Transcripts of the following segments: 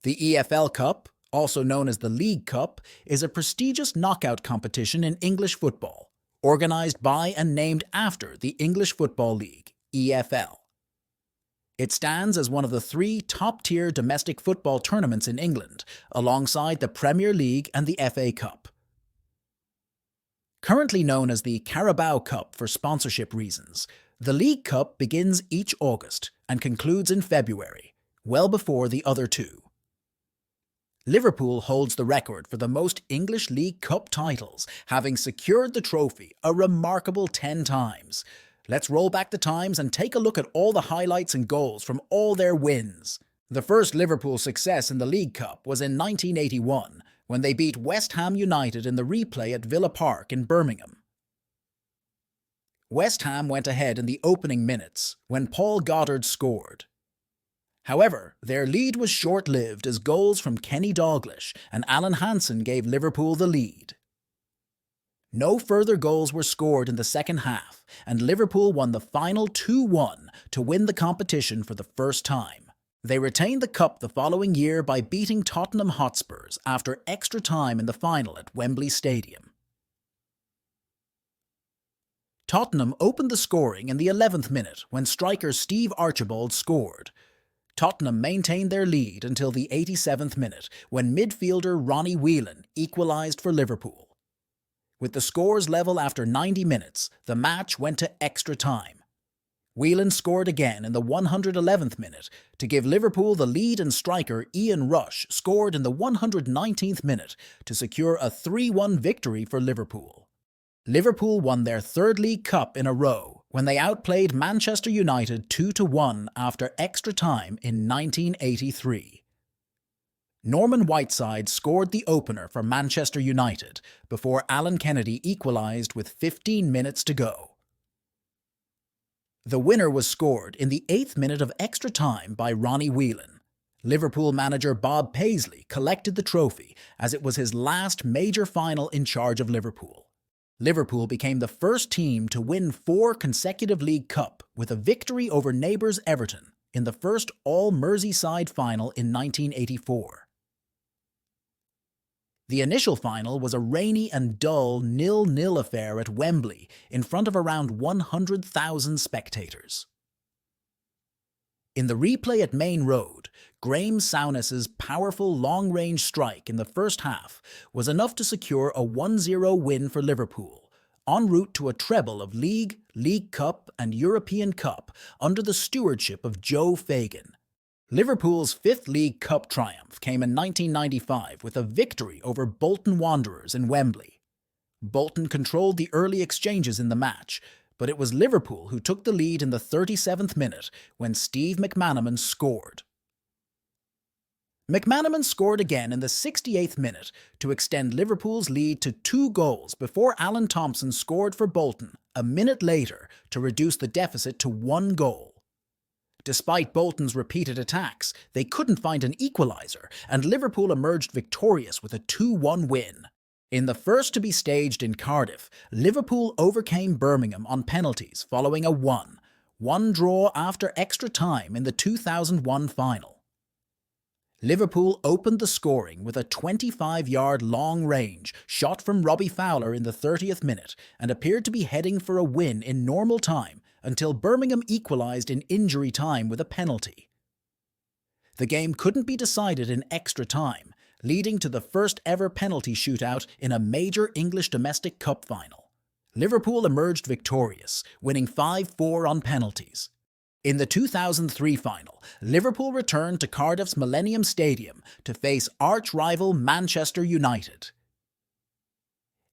The EFL Cup, also known as the League Cup, is a prestigious knockout competition in English football, organised by and named after the English Football League, EFL. It stands as one of the three top-tier domestic football tournaments in England, alongside the Premier League and the FA Cup. Currently known as the Carabao Cup for sponsorship reasons, the League Cup begins each August and concludes in February, well before the other two. Liverpool holds the record for the most English League Cup titles, having secured the trophy a remarkable 10 times. Let's roll back the times and take a look at all the highlights and goals from all their wins. The first Liverpool success in the League Cup was in 1981, when they beat West Ham United in the replay at Villa Park in Birmingham. West Ham went ahead in the opening minutes when Paul Goddard scored. However, their lead was short-lived as goals from Kenny Dalglish and Alan Hansen gave Liverpool the lead. No further goals were scored in the second half, and Liverpool won the final 2-1 to win the competition for the first time. They retained the cup the following year by beating Tottenham Hotspurs after extra time in the final at Wembley Stadium. Tottenham opened the scoring in the 11th minute when striker Steve Archibald scored. Tottenham maintained their lead until the 87th minute when midfielder Ronnie Whelan equalised for Liverpool. With the scores level after 90 minutes, the match went to extra time. Whelan scored again in the 111th minute to give Liverpool the lead, and striker Ian Rush scored in the 119th minute to secure a 3-1 victory for Liverpool. Liverpool won their third League Cup in a row when they outplayed Manchester United 2-1 after extra time in 1983. Norman Whiteside scored the opener for Manchester United before Alan Kennedy equalised with 15 minutes to go. The winner was scored in the 8th minute of extra time by Ronnie Whelan. Liverpool manager Bob Paisley collected the trophy as it was his last major final in charge of Liverpool. Liverpool became the first team to win 4 consecutive League Cup with a victory over neighbours Everton in the first all-Merseyside final in 1984. The initial final was a rainy and dull 0-0 affair at Wembley in front of around 100,000 spectators. In the replay at Main Road, Graeme Souness's powerful long-range strike in the first half was enough to secure a 1-0 win for Liverpool, en route to a treble of League, League Cup and European Cup under the stewardship of Joe Fagan. Liverpool's 5th League Cup triumph came in 1995 with a victory over Bolton Wanderers in Wembley. Bolton controlled the early exchanges in the match, but it was Liverpool who took the lead in the 37th minute when Steve McManaman scored. McManaman scored again in the 68th minute to extend Liverpool's lead to 2 goals before Alan Thompson scored for Bolton a minute later to reduce the deficit to 1 goal. Despite Bolton's repeated attacks, they couldn't find an equaliser, and Liverpool emerged victorious with a 2-1 win. In the first to be staged in Cardiff, Liverpool overcame Birmingham on penalties following a 1-1 draw after extra time in the 2001 final. Liverpool opened the scoring with a 25-yard long-range shot from Robbie Fowler in the 30th minute and appeared to be heading for a win in normal time until Birmingham equalised in injury time with a penalty. The game couldn't be decided in extra time, leading to the first ever penalty shootout in a major English domestic cup final. Liverpool emerged victorious, winning 5-4 on penalties. In the 2003 final, Liverpool returned to Cardiff's Millennium Stadium to face arch-rival Manchester United.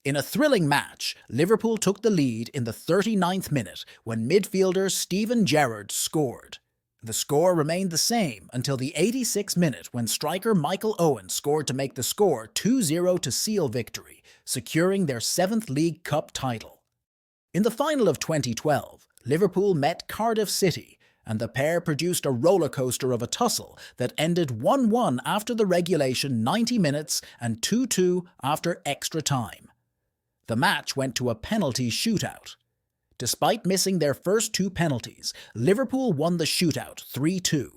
In a thrilling match, Liverpool took the lead in the 39th minute when midfielder Steven Gerrard scored. The score remained the same until the 86th minute when striker Michael Owen scored to make the score 2-0 to seal victory, securing their 7th League Cup title. In the final of 2012, Liverpool met Cardiff City, and the pair produced a rollercoaster of a tussle that ended 1-1 after the regulation 90 minutes and 2-2 after extra time. The match went to a penalty shootout. Despite missing their first 2 penalties, Liverpool won the shootout 3-2.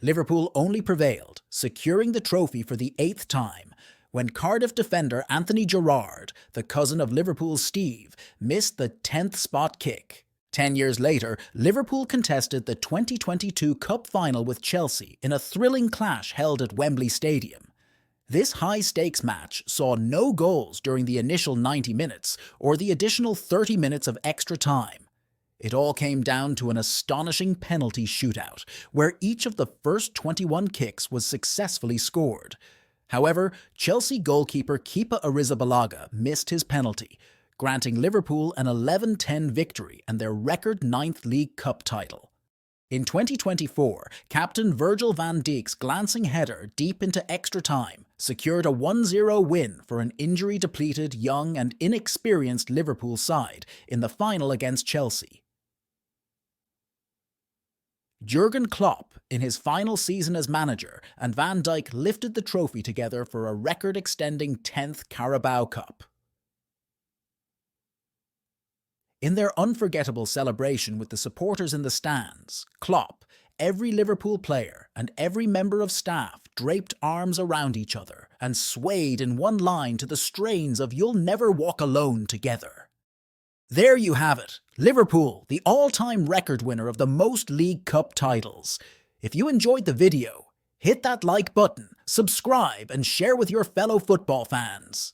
Liverpool only prevailed, securing the trophy for the 8th time, when Cardiff defender Anthony Gerrard, the cousin of Liverpool's Steve, missed the 10th spot kick. 10 years later, Liverpool contested the 2022 Cup final with Chelsea in a thrilling clash held at Wembley Stadium. This high-stakes match saw no goals during the initial 90 minutes or the additional 30 minutes of extra time. It all came down to an astonishing penalty shootout, where each of the first 21 kicks was successfully scored. However, Chelsea goalkeeper Kepa Arrizabalaga missed his penalty, granting Liverpool an 11-10 victory and their record 9th League Cup title. In 2024, captain Virgil van Dijk's glancing header deep into extra time secured a 1-0 win for an injury-depleted, young and inexperienced Liverpool side in the final against Chelsea. Jurgen Klopp, in his final season as manager, and Van Dijk lifted the trophy together for a record-extending 10th Carabao Cup. In their unforgettable celebration with the supporters in the stands, Klopp, every Liverpool player and every member of staff draped arms around each other and swayed in one line to the strains of "You'll Never Walk Alone Together." There you have it, Liverpool, the all-time record winner of the most League Cup titles. If you enjoyed the video, hit that like button, subscribe and share with your fellow football fans.